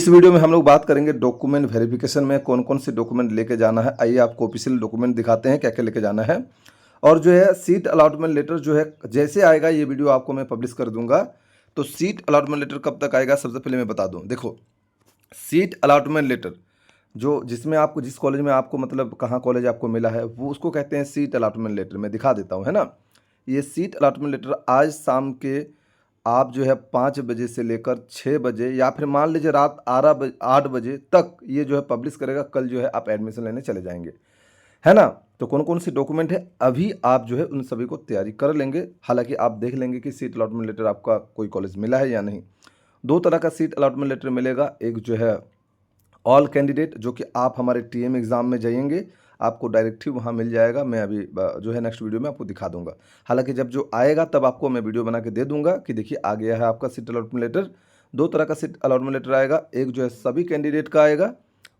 इस वीडियो में हम लोग बात करेंगे डॉक्यूमेंट वेरिफिकेशन में कौन कौन से डॉक्यूमेंट लेके जाना है। आइए आपको ऑफिशियल डॉक्यूमेंट दिखाते हैं क्या क्या लेके जाना है। और जो है सीट अलॉटमेंट लेटर जो है जैसे आएगा ये वीडियो आपको मैं पब्लिश कर दूंगा। तो सीट अलॉटमेंट लेटर कब तक आएगा सबसे पहले मैं बता दूं। देखो सीट अलॉटमेंट लेटर जो जिसमें आपको जिस कॉलेज में आपको मतलब कहाँ कॉलेज आपको मिला है वो उसको कहते हैं सीट अलॉटमेंट लेटर। मैं दिखा देता हूँ है ना। ये सीट अलॉटमेंट लेटर आज शाम के आप जो है 5 बजे से लेकर 6 बजे या फिर मान लीजिए रात 8 बजे तक ये जो है पब्लिश करेगा। कल जो है आप एडमिशन लेने चले जाएंगे है ना। तो कौन कौन सी डॉक्यूमेंट है अभी आप जो है उन सभी को तैयारी कर लेंगे। हालांकि आप देख लेंगे कि सीट अलॉटमेंट लेटर आपका कोई कॉलेज मिला है या नहीं। दो तरह का सीट अलॉटमेंट लेटर मिलेगा। एक जो है ऑल कैंडिडेट जो कि आप हमारे टीएम एग्ज़ाम में जाएंगे आपको डायरेक्ट ही वहाँ मिल जाएगा। मैं अभी जो है नेक्स्ट वीडियो में आपको दिखा दूंगा। हालांकि जब जो आएगा तब आपको मैं वीडियो बना के दे दूंगा कि देखिए आ गया है आपका सीट अलॉटमेंट लेटर। दो तरह का सीट अलॉटमेंट लेटर आएगा। एक जो है सभी कैंडिडेट का आएगा,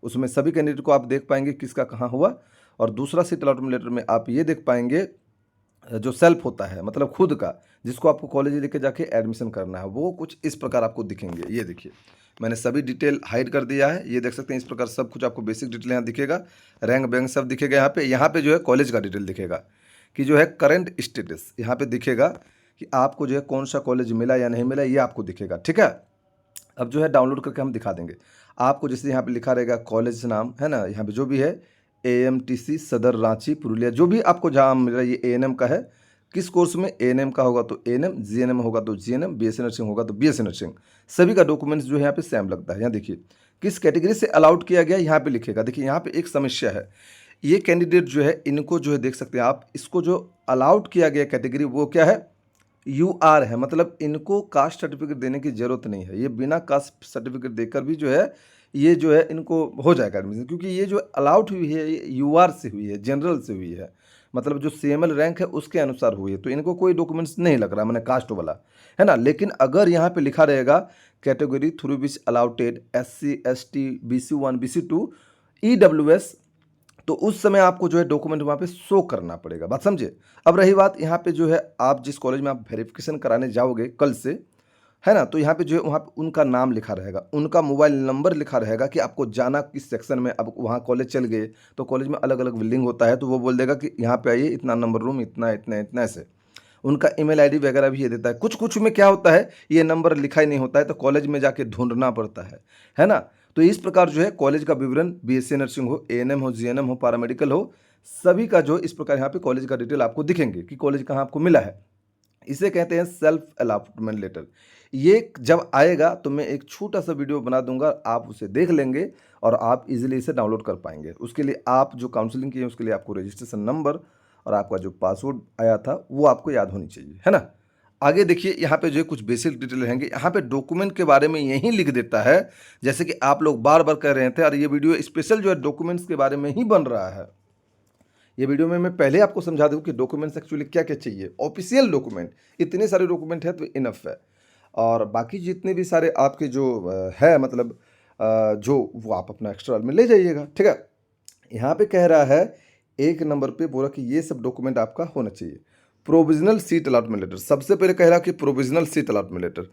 उसमें सभी कैंडिडेट को आप देख पाएंगे किसका कहाँ हुआ। और दूसरा सीट अलॉटमेंट लेटर में आप ये देख पाएंगे जो सेल्फ होता है मतलब खुद का, जिसको आपको कॉलेज लेके जाके एडमिशन करना है, वो कुछ इस प्रकार आपको दिखेंगे। ये देखिए मैंने सभी डिटेल हाइड कर दिया है। ये देख सकते हैं इस प्रकार सब कुछ आपको बेसिक डिटेल यहाँ दिखेगा। रैंक बैंक सब दिखेगा यहाँ पे जो है कॉलेज का डिटेल दिखेगा कि जो है करंट स्टेटस यहाँ पे दिखेगा कि आपको जो है कौन सा कॉलेज मिला या नहीं मिला, ये आपको दिखेगा। ठीक है, अब जो है डाउनलोड करके हम दिखा देंगे आपको। जैसे यहाँ पे लिखा रहेगा कॉलेज नाम है ना, यहाँ पे जो भी है AMTC सदर रांची पुरुलिया, जो भी आपको जहाँ मिल रहा है ये ANM का है। किस कोर्स में ANM का होगा तो ANM, GNM होगा तो GNM, BSc नर्सिंग होगा तो BSc नर्सिंग। सभी का डॉक्यूमेंट्स जो है यहाँ पे सेम लगता है। यहाँ देखिए किस कैटेगरी से अलाउड किया गया यहाँ पे लिखेगा। देखिए यहाँ पे एक समस्या है, ये कैंडिडेट जो है इनको जो है देख सकते हैं आप, इसको जो अलाउड किया गया कैटेगरी वो क्या है, UR है। मतलब इनको कास्ट सर्टिफिकेट देने की जरूरत नहीं है। ये बिना कास्ट सर्टिफिकेट देकर भी जो है ये जो है इनको हो जाएगा एडमिशन, क्योंकि ये जो अलाउड हुई है ये UR से हुई है, जनरल से हुई है। मतलब जो CML रैंक है उसके अनुसार हुई है। तो इनको कोई डॉक्यूमेंट्स नहीं लग रहा मैंने कास्ट वाला है ना। लेकिन अगर यहाँ पे लिखा रहेगा category through which allotted SC ST BC1 BC2 EWS, तो उस समय आपको जो है डॉक्यूमेंट वहाँ पे शो करना पड़ेगा। बात समझे। अब रही बात यहाँ पे जो है आप जिस कॉलेज में आप वेरिफिकेशन कराने जाओगे कल से है ना, तो यहाँ पे जो है वहाँ पे उनका नाम लिखा रहेगा, उनका मोबाइल नंबर लिखा रहेगा कि आपको जाना किस सेक्शन में। अब वहाँ कॉलेज चल गए तो कॉलेज में अलग अलग बिल्डिंग होता है, तो वो बोल देगा कि यहाँ पे आइए, इतना नंबर रूम, इतना इतना इतना ऐसे। उनका email ID वगैरह भी ये देता है। कुछ कुछ में क्या होता है ये नंबर लिखा ही नहीं होता है, तो कॉलेज में जाके ढूंढना पड़ता है ना। तो इस प्रकार जो है कॉलेज का विवरण, BSc नर्सिंग हो, ANM हो, GNM हो, पैरामेडिकल हो, सभी का जो इस प्रकार यहाँ पे कॉलेज का डिटेल आपको दिखेंगे कि कॉलेज कहाँ आपको मिला है। इसे कहते हैं सेल्फ अलॉटमेंट लेटर। ये जब आएगा तो मैं एक छोटा सा वीडियो बना दूंगा, आप उसे देख लेंगे और आप इजीली इसे डाउनलोड कर पाएंगे। उसके लिए आप जो काउंसलिंग की है उसके लिए आपको रजिस्ट्रेशन नंबर और आपका जो पासवर्ड आया था वो आपको याद होनी चाहिए है ना। आगे देखिए यहाँ पे जो है कुछ बेसिक डिटेल रहेंगे। यहाँ पे डॉक्यूमेंट के बारे में यही लिख देता है, जैसे कि आप लोग बार बार कह रहे थे और ये वीडियो स्पेशल जो है डॉक्यूमेंट्स के बारे में ही बन रहा है। ये वीडियो में मैं पहले आपको समझा दूं कि डॉक्यूमेंट्स एक्चुअली क्या क्या चाहिए। ऑफिशियल डॉक्यूमेंट इतने सारे डॉक्यूमेंट है तो इनफ है। और बाकी जितने भी सारे आपके जो है मतलब जो वो आप अपना एक्स्ट्रा में ले जाइएगा। ठीक है, यहाँ पे कह रहा है 1 नंबर पे बोला कि ये सब डॉक्यूमेंट आपका होना चाहिए। प्रोविजनल सीट अलॉटमेंट लेटर सबसे पहले कह रहा कि प्रोविजनल सीट अलॉटमेंट लेटर,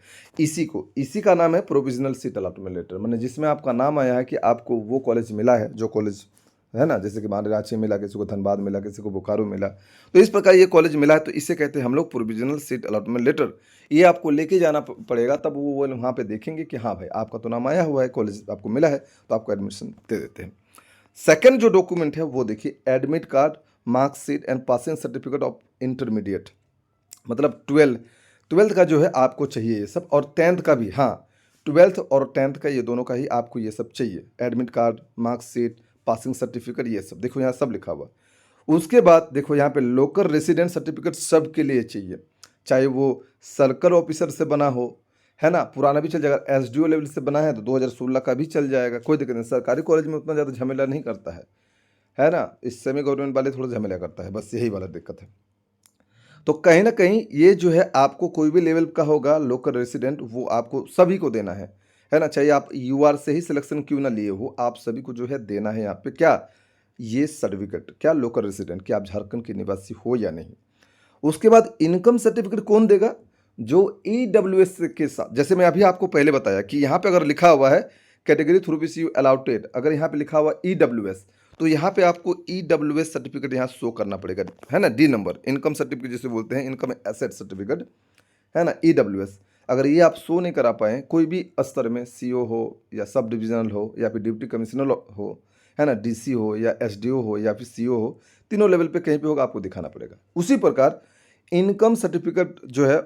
इसी का नाम है प्रोविजनल सीट अलॉटमेंट लेटर। मैंने जिसमें आपका नाम आया है कि आपको वो कॉलेज मिला है जो कॉलेज है ना, जैसे कि मान रांची मिला, किसी को धनबाद मिला, किसी को बोकारो मिला, तो इस प्रकार ये कॉलेज मिला है तो इसे कहते हैं हम लोग प्रोविजनल सीट अलॉटमेंट लेटर। ये आपको लेके जाना पड़ेगा, तब वो वहाँ पे देखेंगे कि हाँ भाई आपका तो नाम आया हुआ है, कॉलेज आपको मिला है, तो आपको एडमिशन दे देते हैं। सेकंड जो डॉक्यूमेंट है वो देखिए admit card, marksheet and passing certificate of intermediate. मतलब ट्वेल्थ का जो है आपको चाहिए ये सब, और 10th का भी। हाँ, 12th और 10th का ये दोनों का ही आपको ये सब चाहिए। Admit card, marksheet, passing certificate, ये सब देखो यहाँ सब लिखा हुआ। उसके बाद देखो यहाँ पे लोकल रेसिडेंट सर्टिफिकेट सब के लिए चाहिए, चाहे वो सर्कल ऑफिसर से बना हो है ना, पुराना भी चल जाएगा। SDO लेवल से बना है तो 2016 का भी चल जाएगा, कोई दिक्कत नहीं। सरकारी कॉलेज में उतना ज़्यादा झमेला नहीं करता है ना। इस सेमी गवर्नमेंट वाले थोड़ा झमेला करता है, बस यही वाला दिक्कत है। तो कहीं ना कहीं ये जो है आपको कोई भी लेवल का होगा लोकल रेसिडेंट, वो आपको सभी को देना है ना। चाहे आप UR से ही सिलेक्शन क्यों ना लिए हो, आप सभी को जो है देना है यहाँ पे क्या, ये सर्टिफिकेट, क्या लोकल रेसिडेंट, कि आप झारखंड के निवासी हो या नहीं। उसके बाद इनकम सर्टिफिकेट कौन देगा, जो EWS के साथ, जैसे मैं अभी आपको पहले बताया कि यहाँ पे अगर लिखा हुआ है category through which you allotted, अगर यहाँ पे लिखा हुआ EWS तो यहाँ पे आपको EWS सर्टिफिकेट यहाँ शो करना पड़ेगा, है ना। D नंबर, इनकम सर्टिफिकेट जिसे बोलते हैं, इनकम एसेट सर्टिफिकेट, है ना, EWS। अगर ये आप शो नहीं करा पाएँ कोई भी स्तर में, CO हो या सब डिविजनल हो या फिर डिप्टी कमिश्नर हो, है ना, DC हो या SDO हो या फिर CO हो, तीनों लेवल पे कहीं पे होगा आपको दिखाना पड़ेगा। उसी प्रकार इनकम सर्टिफिकेट जो है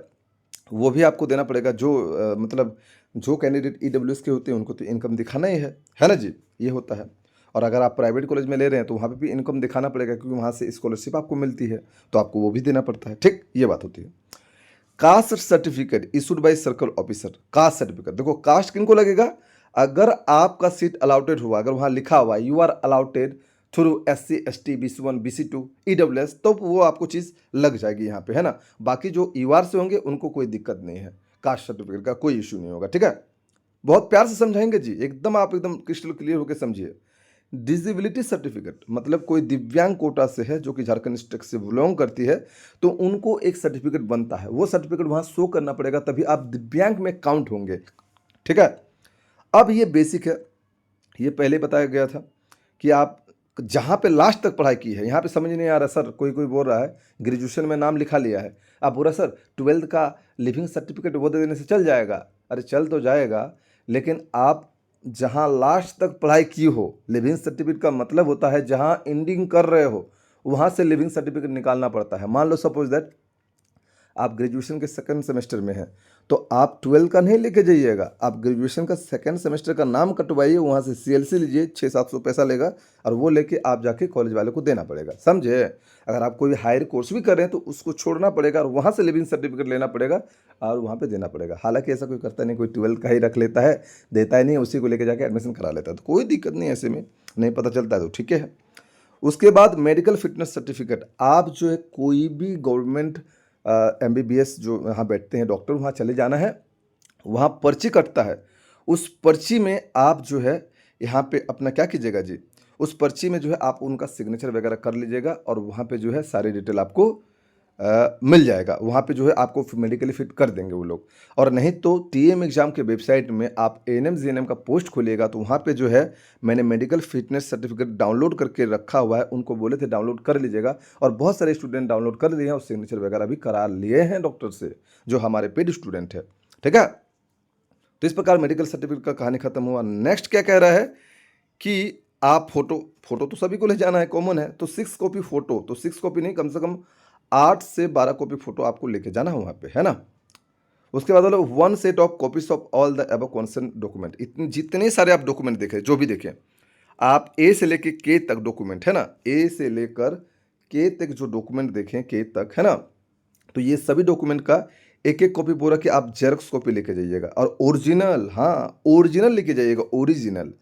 वो भी आपको देना पड़ेगा। जो मतलब जो कैंडिडेट EWS के होते हैं उनको तो इनकम दिखाना ही है ना जी, ये होता है। और अगर आप प्राइवेट कॉलेज में ले रहे हैं तो वहाँ पे भी इनकम दिखाना पड़ेगा, क्योंकि वहाँ से स्कॉलरशिप आपको मिलती है तो आपको वो भी देना पड़ता है। ठीक, ये बात होती है। Caste certificate issued by circle officer. Caste certificate, देखो कास्ट किनको लगेगा, अगर आपका सीट अलाउटेड हुआ, अगर वहाँ लिखा हुआ you are allotted through SC ST BC1 BC2 EWS, तो वो आपको चीज़ लग जाएगी यहाँ पे, है ना। बाकी जो UR से होंगे उनको कोई दिक्कत नहीं है, कास्ट सर्टिफिकेट का कोई इशू नहीं होगा। ठीक है, बहुत प्यार से समझाएंगे जी, एकदम आप एकदम क्रिस्टल क्लियर होकर समझिए। डिसेबिलिटी सर्टिफिकेट मतलब कोई दिव्यांग कोटा से है जो कि झारखंड स्टेट से बिलोंग करती है, तो उनको एक सर्टिफिकेट बनता है, वो सर्टिफिकेट वहाँ शो करना पड़ेगा, तभी आप दिव्यांग में काउंट होंगे। ठीक है, अब ये बेसिक है, ये पहले बताया गया था कि आप जहाँ पे लास्ट तक पढ़ाई की है, यहाँ पे समझ नहीं आ रहा सर, कोई कोई बोल रहा है ग्रेजुएशन में नाम लिखा लिया है, आप बोल रहे सर 12th का लिविंग सर्टिफिकेट वो दे देने से चल जाएगा। अरे चल तो जाएगा, लेकिन आप जहाँ लास्ट तक पढ़ाई की हो, लिविंग सर्टिफिकेट का मतलब होता है जहाँ एंडिंग कर रहे हो वहाँ से लिविंग सर्टिफिकेट निकालना पड़ता है। मान लो सपोज दैट आप ग्रेजुएशन के सेकंड सेमेस्टर में हैं, तो आप 12 का नहीं लेके जाइएगा, आप ग्रेजुएशन का सेकंड सेमेस्टर का नाम कटवाइए, वहाँ से CLC लीजिए, 600-700 पैसा लेगा, और वो लेके आप जाके कॉलेज वाले को देना पड़ेगा, समझे। अगर आप कोई हायर कोर्स भी कर रहे हैं तो उसको छोड़ना पड़ेगा और वहाँ से लिविंग सर्टिफिकेट लेना पड़ेगा और वहाँ पर देना पड़ेगा। हालांकि ऐसा कोई करता नहीं, कोई 12 का ही रख लेता है, देता ही नहीं, उसी को लेकर जाके एडमिशन करा लेता है, तो कोई दिक्कत नहीं, ऐसे में नहीं पता चलता है तो ठीक है। उसके बाद मेडिकल फिटनेस सर्टिफिकेट, आप जो है कोई भी गवर्नमेंट MBBS जो यहाँ बैठते हैं डॉक्टर, वहाँ चले जाना है, वहाँ पर्ची कटता है, उस पर्ची में आप जो है यहाँ पे अपना क्या कीजिएगा जी, उस पर्ची में जो है आप उनका सिग्नेचर वगैरह कर लीजिएगा और वहाँ पे जो है सारी डिटेल आपको मिल जाएगा। वहाँ पे जो है आपको मेडिकली फिट कर देंगे वो लोग। और नहीं तो TM एग्ज़ाम के वेबसाइट में आप ANM GNM का पोस्ट खोलिएगा तो वहाँ पे जो है मैंने मेडिकल फिटनेस सर्टिफिकेट डाउनलोड करके रखा हुआ है, उनको बोले थे डाउनलोड कर लीजिएगा, और बहुत सारे स्टूडेंट डाउनलोड कर लिए हैं और सिग्नेचर वगैरह भी करा लिए हैं डॉक्टर से, जो हमारे पेड स्टूडेंट है। ठीक है, तो इस प्रकार मेडिकल सर्टिफिकेट का कहानी खत्म हुआ। नेक्स्ट क्या कह रहा है कि आप फोटो तो सभी को ले जाना है, कॉमन है, तो 6 कॉपी फोटो, तो 6 कॉपी नहीं, कम से कम 8 से 12 कॉपी फोटो आपको लेके जाना है वहाँ पे, है ना। उसके बाद बोलो 1 set of copies of all the above concern document. इतने जितने सारे आप डॉक्यूमेंट देखें, जो भी देखें आप, A से लेके K तक डॉक्यूमेंट, है ना, A से लेकर K तक जो डॉक्यूमेंट देखें, K तक, है ना, तो ये सभी डॉक्यूमेंट का एक एक कॉपी बोला कि आप जेरॉक्स कॉपी लेके जाइएगा, और ओरिजिनल, हाँ ओरिजिनल लेके जाइएगा, ओरिजिनल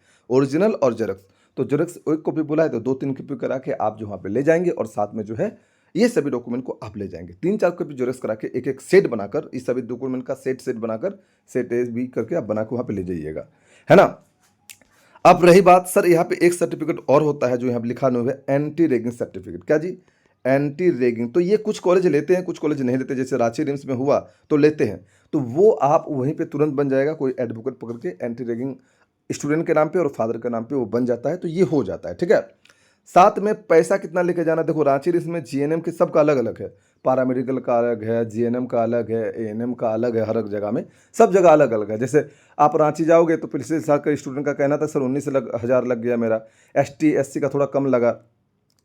और जेरॉक्स। तो जेरॉक्स एक कॉपी बोला है तो 2-3 कॉपी करा के आप जो वहाँ पे ले जाएंगे, और साथ में जो है ये सभी डॉक्यूमेंट को आप ले जाएंगे, 3-4 कॉपी जेरॉक्स करा के एक एक सेट बनाकर, इस सभी डॉक्यूमेंट का सेट बनाकर, सेट A B करके आप बना के वहाँ पे ले जाइएगा, है ना। अब रही बात सर, यहाँ पे एक सर्टिफिकेट और होता है जो यहाँ पे लिखा हुआ है, एंटी रैगिंग सर्टिफिकेट। क्या जी, एंटी रैगिंग। तो ये कुछ कॉलेज लेते हैं, कुछ कॉलेज नहीं लेते, जैसे रांची रिम्स में हुआ तो लेते हैं, तो वो आप वहीं पे तुरंत बन जाएगा, कोई एडवोकेट पकड़ के एंटी रैगिंग स्टूडेंट के नाम पे और फादर के नाम पे वो बन जाता है, तो ये हो जाता है। ठीक है, साथ में पैसा कितना लेके जाना, देखो रांची रिम्स में GNM के सबका अलग अलग है, पैरामेडिकल का अलग है, GNM का अलग है, ANM का अलग है, हर एक जगह में सब जगह अलग अलग है। जैसे आप रांची जाओगे तो पिछले साल का स्टूडेंट का कहना था सर 19,000 लग गया मेरा, ST SC का थोड़ा कम लगा,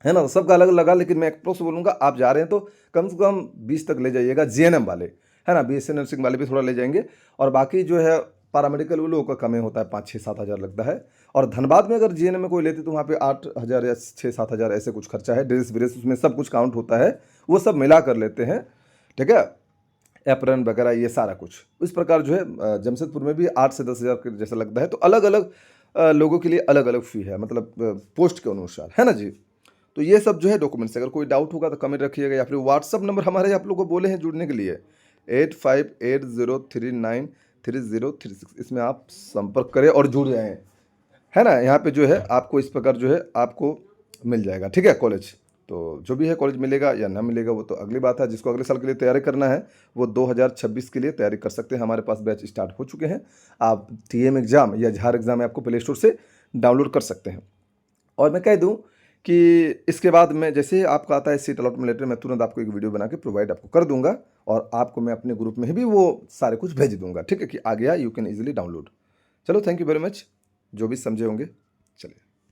है ना, सबका अलग लगा, लेकिन मैं अप्रोक्स बोलूँगा आप जा रहे हैं तो कम से कम 20 तक ले जाइएगा, GNM वाले, है ना, BSc नर्सिंग वाले भी थोड़ा ले जाएंगे, और बाकी जो है पैरामेडिकल वो लोगों का कम ही होता है, 5-6-7 हज़ार लगता है। और धनबाद में अगर GNM में कोई लेते तो वहाँ पे 8,000 या 6-7 हज़ार ऐसे कुछ खर्चा है, ड्रेस व्रेस उसमें सब कुछ काउंट होता है, वो सब मिला कर लेते हैं। ठीक है, एप्रन वगैरह ये सारा कुछ, इस प्रकार जो है जमशेदपुर में भी 8 से 10 हज़ार के जैसा लगता है, तो अलग अलग लोगों के लिए अलग अलग फ़ी है, मतलब पोस्ट के अनुसार, है ना जी। तो ये सब जो है डॉक्यूमेंट्स, अगर कोई डाउट होगा तो कमेंट रखिएगा, या फिर व्हाट्सअप नंबर हमारे आप लोगों को बोले हैं जुड़ने के लिए 8580393036, इसमें आप संपर्क करें और जुड़ जाएँ, है ना। यहाँ पे जो है आपको इस प्रकार जो है आपको मिल जाएगा। ठीक है, कॉलेज तो जो भी है कॉलेज मिलेगा या ना मिलेगा वो तो अगली बात है। जिसको अगले साल के लिए तैयारी करना है वो 2026 के लिए तैयारी कर सकते हैं। हमारे पास बैच स्टार्ट हो चुके हैं। आप टीएम एग्ज़ाम या झार एग्ज़ाम आपको प्ले स्टोर से डाउनलोड कर सकते हैं। और मैं कह दूं कि इसके बाद में जैसे ही आपका आता है सीट अलॉटमेंट लेटर, मैं तुरंत आपको एक वीडियो बना के प्रोवाइड आपको कर दूंगा और आपको मैं अपने ग्रुप में भी वो सारे कुछ भेज दूंगा। ठीक है कि आ गया, यू कैन इजीली डाउनलोड। चलो, थैंक यू वेरी मच। जो भी समझे होंगे, चलिए।